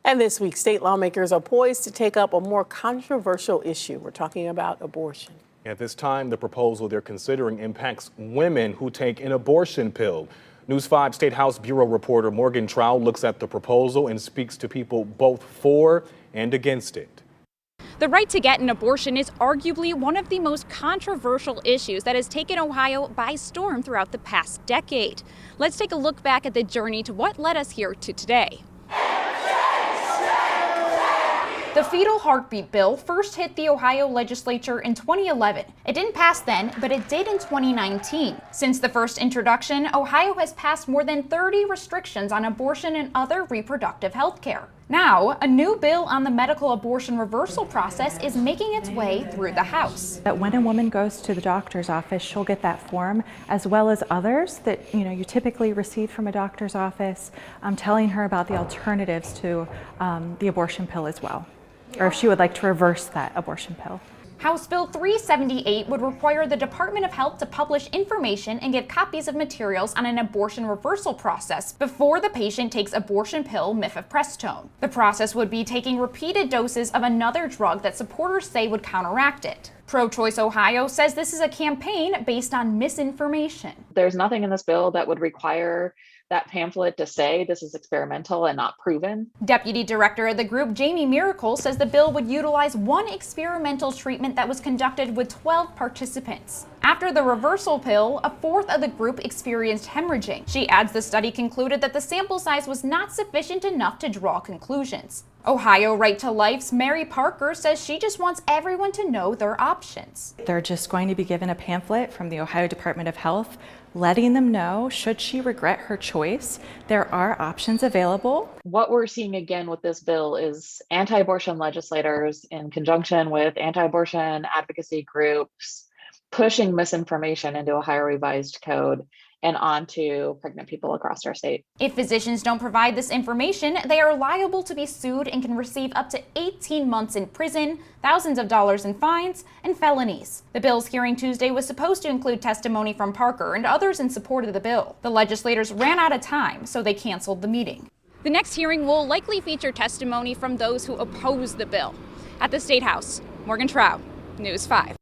And this week, state lawmakers are poised to take up a more controversial issue. We're talking about abortion. At this time, the proposal they're considering impacts women who take an abortion pill. News 5 State House Bureau reporter Morgan Trout looks at the proposal and speaks to people both for and against it. The right to get an abortion is arguably one of the most controversial issues that has taken Ohio by storm throughout the past decade. Let's take a look back at the journey to what led us here to today. The fetal heartbeat bill first hit the Ohio legislature in 2011. It didn't pass then, but it did in 2019. Since the first introduction, Ohio has passed more than 30 restrictions on abortion and other reproductive health care. Now, a new bill on the medical abortion reversal process is making its way through the House. That when a woman goes to the doctor's office, she'll get that form, as well as others that you typically receive from a doctor's office, telling her about the alternatives to the abortion pill as well, or if she would like to reverse that abortion pill. House Bill 378 would require the Department of Health to publish information and give copies of materials on an abortion reversal process before the patient takes abortion pill mifepristone. The process would be taking repeated doses of another drug that supporters say would counteract it. Pro-Choice Ohio says this is a campaign based on misinformation. There's nothing in this bill that would require that pamphlet to say this is experimental and not proven. Deputy Director of the group, Jamie Miracle, says the bill would utilize one experimental treatment that was conducted with 12 participants. After the reversal pill, a fourth of the group experienced hemorrhaging. She adds the study concluded that the sample size was not sufficient enough to draw conclusions. Ohio Right to Life's Mary Parker says she just wants everyone to know their options. They're just going to be given a pamphlet from the Ohio Department of Health letting them know, should she regret her choice, there are options available. What we're seeing again with this bill is anti-abortion legislators in conjunction with anti-abortion advocacy groups pushing misinformation into Ohio Revised Code and onto pregnant people across our state. If physicians don't provide this information, they are liable to be sued and can receive up to 18 months in prison, thousands of dollars in fines, and felonies. The bill's hearing Tuesday was supposed to include testimony from Parker and others in support of the bill. The legislators ran out of time, so they canceled the meeting. The next hearing will likely feature testimony from those who oppose the bill. At the State House, Morgan Trout, News 5.